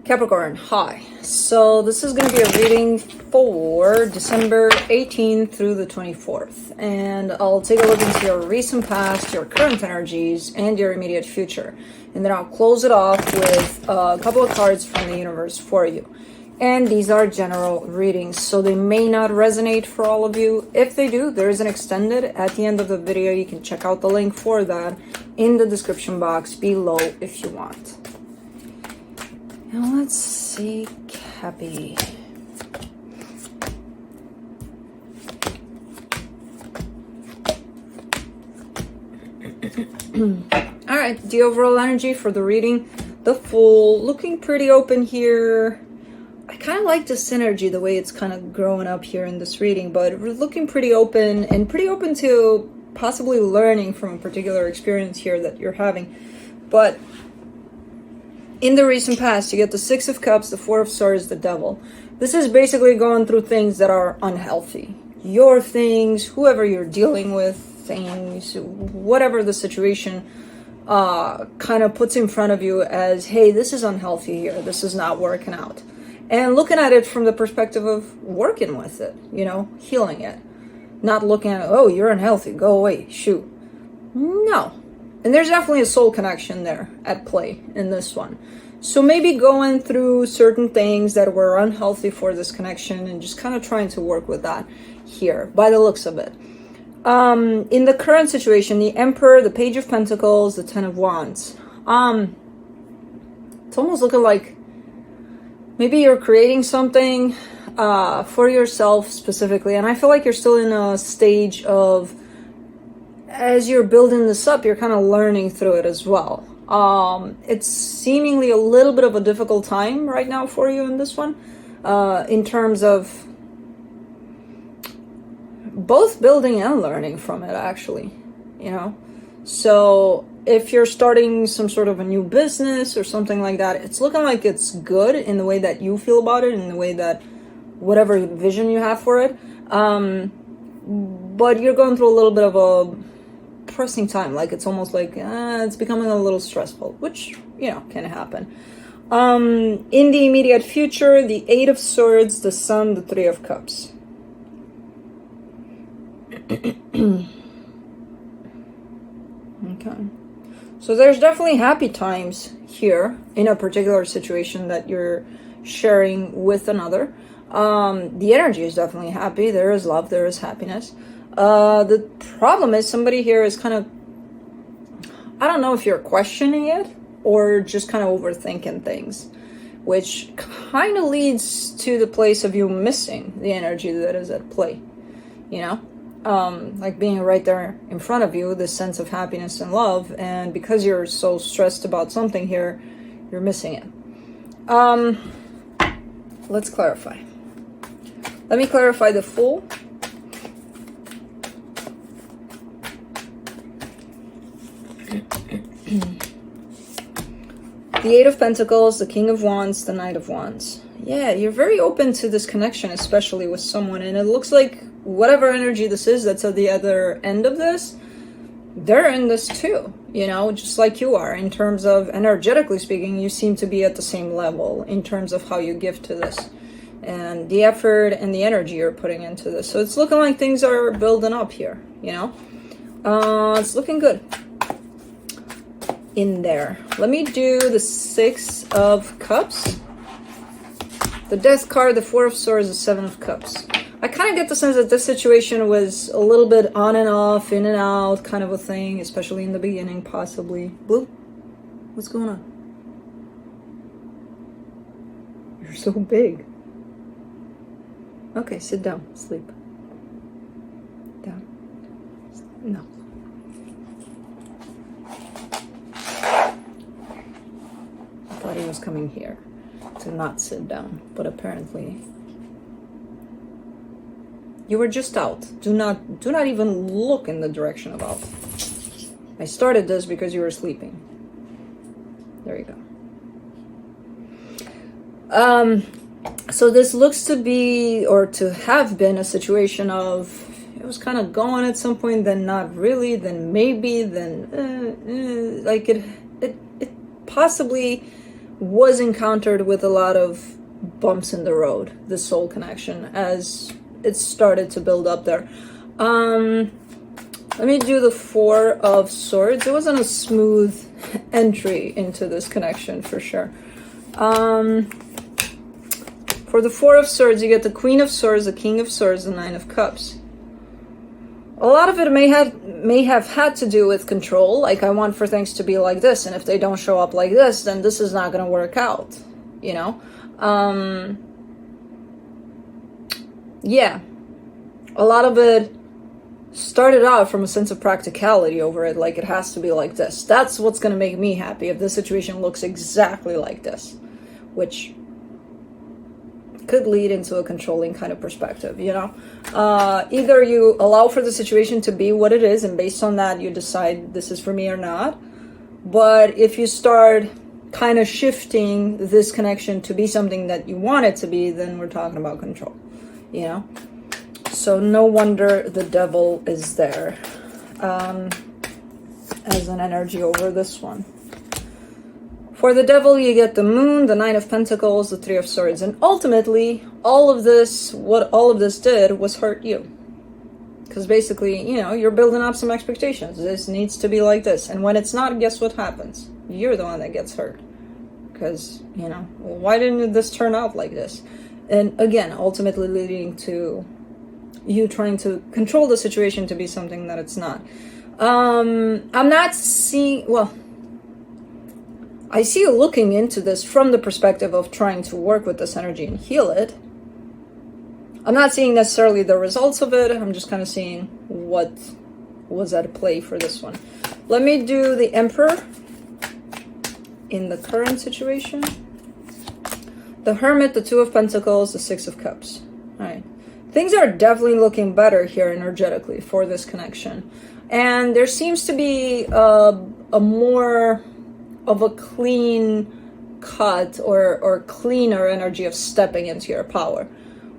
Capricorn, hi. So this is going to be a reading for December 18th through the 24th. And I'll take a look into your recent past, your current energies, and your immediate future. And then I'll close it off with a couple of cards from the universe for you. And these are general readings, so they may not resonate for all of you. If they do, there is an extended at the end of the video. You can check out the link for that in the description box below if you want. Now let's see, Cappy. All right, the overall energy for the reading, the Fool, looking pretty open here. I kind of like the synergy, the way it's kind of growing up here in this reading, but we're looking pretty open and pretty open to possibly learning from a particular experience here that you're having. But in the recent past, you get the Six of Cups, the Four of Swords, the Devil. This is basically going through things that are unhealthy. Your things, whoever you're dealing with, things, whatever the situation kind of puts in front of you as, hey, this is unhealthy here. This is not working out. And looking at it from the perspective of working with it, you know, healing it. Not looking at, oh, you're unhealthy, go away, shoot. No. And there's definitely a soul connection there at play in this one. So maybe going through certain things that were unhealthy for this connection and just kind of trying to work with that here, by the looks of it. In the current situation, the Emperor, the Page of Pentacles, the Ten of Wands. It's almost looking like maybe you're creating something for yourself specifically. And I feel like you're still in a stage of, as you're building this up, you're kind of learning through it as well. It's seemingly a little bit of a difficult time right now for you in this one, in terms of both building and learning from it, actually, you know. So if you're starting some sort of a new business or something like that, it's looking like it's good in the way that you feel about it, in the way that whatever vision you have for it. But you're going through a little bit of a pressing time, like it's almost like it's becoming a little stressful, which, you know, can happen. In the immediate future, the Eight of Swords, the Sun, the Three of Cups. Okay, so there's definitely happy times here in a particular situation that you're sharing with another. The energy is definitely happy. There is love, there is happiness. The problem is somebody here is kind of, I don't know if you're questioning it or just kind of overthinking things, which kind of leads to the place of you missing the energy that is at play, you know? Like being right there in front of you, this sense of happiness and love, and because you're so stressed about something here, you're missing it. Let's clarify. Let me clarify the Fool. The Eight of Pentacles, the King of Wands, the Knight of Wands. Yeah, you're very open to this connection, especially with someone, and it looks like whatever energy this is that's at the other end of this, they're in this too, you know, just like you are. In terms of energetically speaking, you seem to be at the same level in terms of how you give to this and the effort and the energy you're putting into this. So it's looking like things are building up here, you know. It's looking good in there. Let me do the Six of Cups, the Death card, the Four of Swords, the Seven of Cups. I kind of get the sense that this situation was a little bit on and off, in and out kind of a thing, especially in the beginning, possibly. Blue? What's going on? You're so big. Okay, sit down, sleep. Down. No. I thought he was coming here to not sit down, but apparently you were just out. Do not even look in the direction of out. I started this because you were sleeping. There you go. So this looks to be, or to have been, a situation of, it was kind of going at some point, then not really, then maybe, then like it possibly was encountered with a lot of bumps in the road, the soul connection, as it started to build up there. Let me do the Four of Swords. It wasn't a smooth entry into this connection for sure. For the Four of Swords, you get the Queen of Swords, the King of Swords, the Nine of Cups. A lot of it may have had to do with control, like I want for things to be like this, and if they don't show up like this, then this is not going to work out, you know? Yeah. A lot of it started out from a sense of practicality over it, like it has to be like this. That's what's going to make me happy if the situation looks exactly like this, which could lead into a controlling kind of perspective, you know? Either you allow for the situation to be what it is, and based on that, you decide this is for me or not. But if you start kind of shifting this connection to be something that you want it to be, then we're talking about control, you know? So no wonder the Devil is there as an energy over this one. For the Devil, you get the Moon, the Nine of Pentacles, the Three of Swords. And ultimately, all of this, what all of this did was hurt you. Because basically, you know, you're building up some expectations. This needs to be like this. And when it's not, guess what happens? You're the one that gets hurt. Because, you know, well, why didn't this turn out like this? And again, ultimately leading to you trying to control the situation to be something that it's not. I'm not seeing, well, I see you looking into this from the perspective of trying to work with this energy and heal it. I'm not seeing necessarily the results of it. I'm just kind of seeing what was at play for this one. Let me do the Emperor in the current situation. The Hermit, the Two of Pentacles, the Six of Cups. All right. Things are definitely looking better here energetically for this connection. And there seems to be a more of a clean cut or cleaner energy of stepping into your power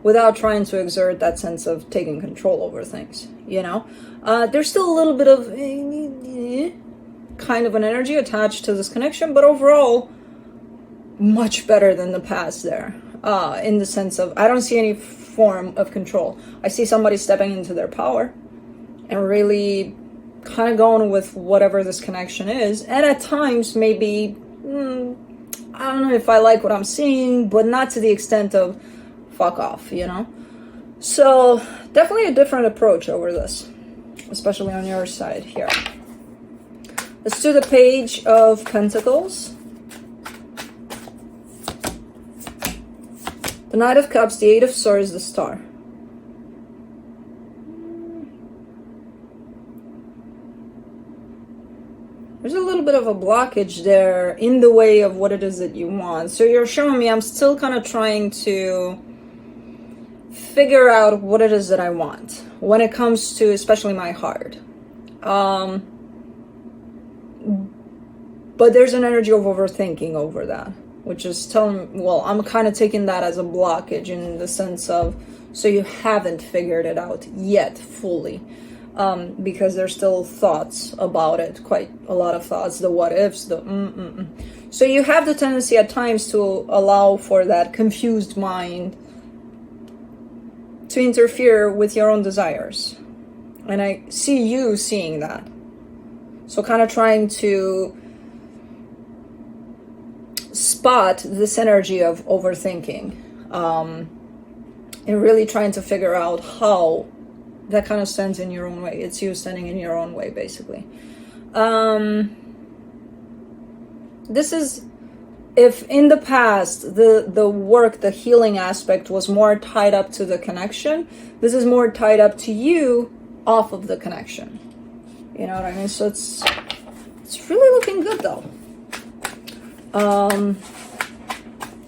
without trying to exert that sense of taking control over things, you know? There's still a little bit of kind of an energy attached to this connection, but overall, much better than the past there, in the sense of, I don't see any form of control. I see somebody stepping into their power and really kind of going with whatever this connection is, and at times maybe I don't know if I like what I'm seeing, but not to the extent of fuck off, you know? So definitely a different approach over this, especially on your side here. Let's do the Page of Pentacles, the Knight of Cups, the Eight of Swords, the Star. There's a little bit of a blockage there in the way of what it is that you want. So you're showing me I'm still kind of trying to figure out what it is that I want when it comes to especially my heart. But there's an energy of overthinking over that, which is telling, well, I'm kind of taking that as a blockage in the sense of, so you haven't figured it out yet fully. Because there's still thoughts about it, quite a lot of thoughts, the what ifs, the So you have the tendency at times to allow for that confused mind to interfere with your own desires. And I see you seeing that. So kind of trying to spot this energy of overthinking, and really trying to figure out how that kind of stands in your own way. It's you standing in your own way, basically. This is, if in the past, the work, the healing aspect was more tied up to the connection, this is more tied up to you off of the connection. You know what I mean? So it's really looking good, though.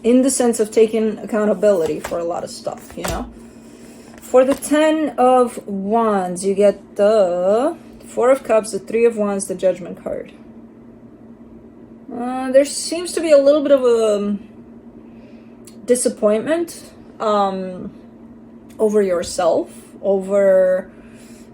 In the sense of taking accountability for a lot of stuff, you know? For the Ten of Wands, you get the Four of Cups, the Three of Wands, the Judgment card. There seems to be a little bit of a disappointment over yourself, over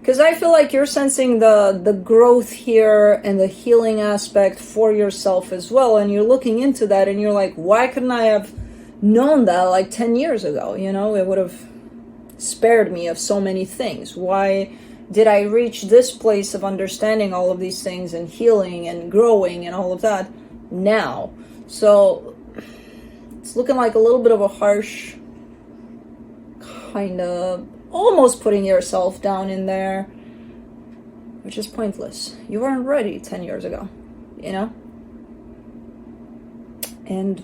Because I feel like you're sensing the growth here and the healing aspect for yourself as well. And you're looking into that and you're like, why couldn't I have known that like 10 years ago? You know, it would have spared me of so many things. Why did I reach this place of understanding all of these things and healing and growing and all of that now? So it's looking like a little bit of a harsh kind of almost putting yourself down in there, which is pointless. You weren't ready 10 years ago, you know? And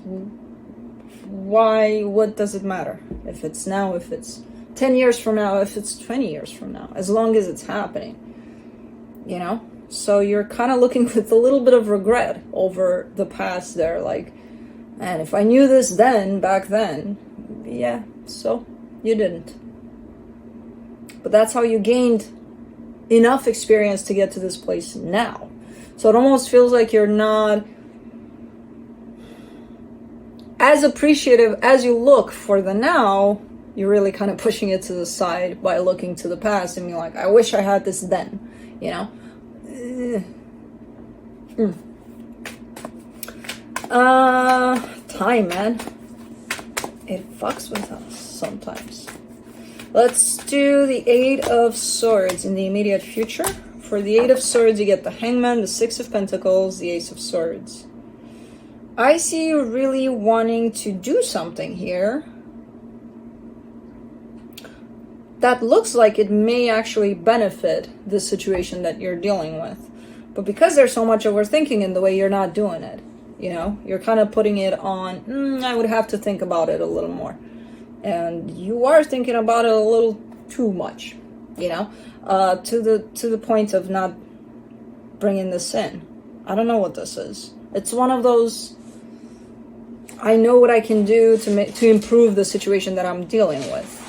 why, what does it matter? If it's now, if it's 10 years from now, if it's 20 years from now, as long as it's happening, you know? So you're kind of looking with a little bit of regret over the past there, like, man, if I knew this then, back then, yeah, so you didn't. But that's how you gained enough experience to get to this place now. So it almost feels like you're not as appreciative as you look for the now. You're really kind of pushing it to the side by looking to the past and being like, I wish I had this then, you know? Time, man. It fucks with us sometimes. Let's do the Eight of Swords in the immediate future. For the Eight of Swords, you get the Hangman, the Six of Pentacles, the Ace of Swords. I see you really wanting to do something here that looks like it may actually benefit the situation that you're dealing with. But because there's so much overthinking in the way you're not doing it, you know, you're kind of putting it on, I would have to think about it a little more. And you are thinking about it a little too much, you know, to the point of not bringing this in. I don't know what this is. It's one of those, I know what I can do to improve the situation that I'm dealing with.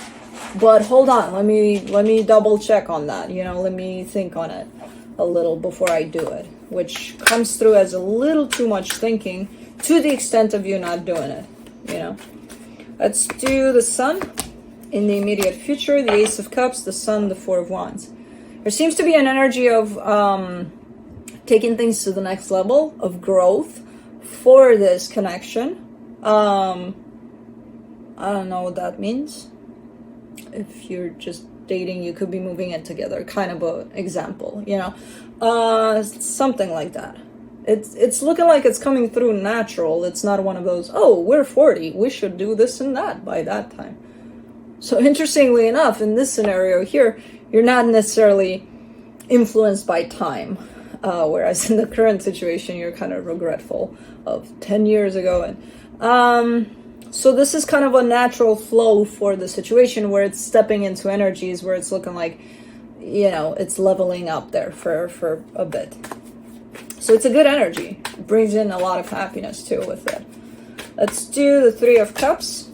But hold on, let me double check on that, you know, let me think on it a little before I do it, which comes through as a little too much thinking to the extent of you not doing it, you know. Let's do the Sun in the immediate future, the Ace of Cups, the Sun, the Four of Wands. There seems to be an energy of taking things to the next level of growth for this connection. I don't know what that means. If you're just dating, you could be moving in together, kind of an example, you know, something like that. It's looking like it's coming through natural. It's not one of those, oh, we're 40, we should do this and that by that time. So interestingly enough, in this scenario here, you're not necessarily influenced by time, whereas in the current situation, you're kind of regretful of 10 years ago. And so this is kind of a natural flow for the situation where it's stepping into energies where it's looking like, you know, it's leveling up there for a bit. So it's a good energy. It brings in a lot of happiness too with it. Let's do the Three of Cups.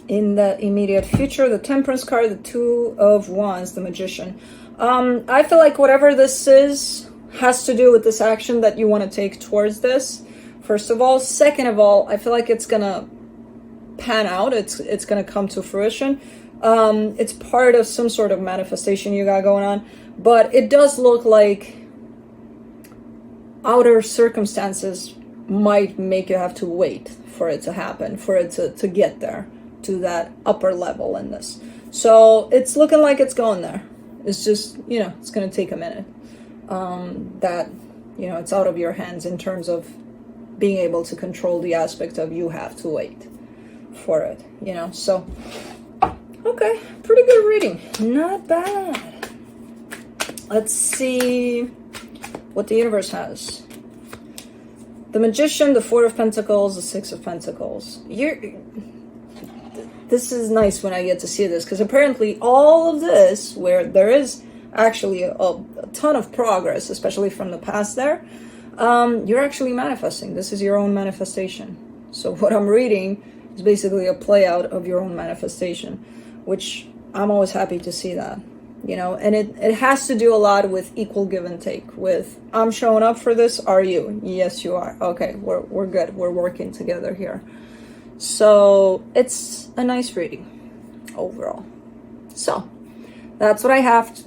In the immediate future, the Temperance card, the Two of Wands, the Magician. I feel like whatever this is has to do with this action that you want to take towards this. First of all. Second of all, I feel like it's gonna pan out. It's gonna come to fruition. It's part of some sort of manifestation you got going on. But it does look like outer circumstances might make you have to wait for it to happen, for it to get there, to that upper level in this. So it's looking like it's going there. It's just, you know, it's going to take a minute. That, you know, it's out of your hands in terms of being able to control the aspect of you have to wait for it, you know. So, okay, pretty good reading. Not bad. Let's see what the universe has. The Magician, the Four of Pentacles, the Six of Pentacles. This is nice when I get to see this, because apparently all of this, where there is actually a ton of progress, especially from the past there, you're actually manifesting. This is your own manifestation. So what I'm reading is basically a play out of your own manifestation, which I'm always happy to see that. You know, and it has to do a lot with equal give and take. With, I'm showing up for this, are you? Yes, you are. Okay, we're good. We're working together here. So it's a nice reading overall. So that's what I have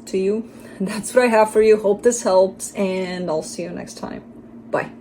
to you. That's what I have for you. Hope this helps, and I'll see you next time. Bye.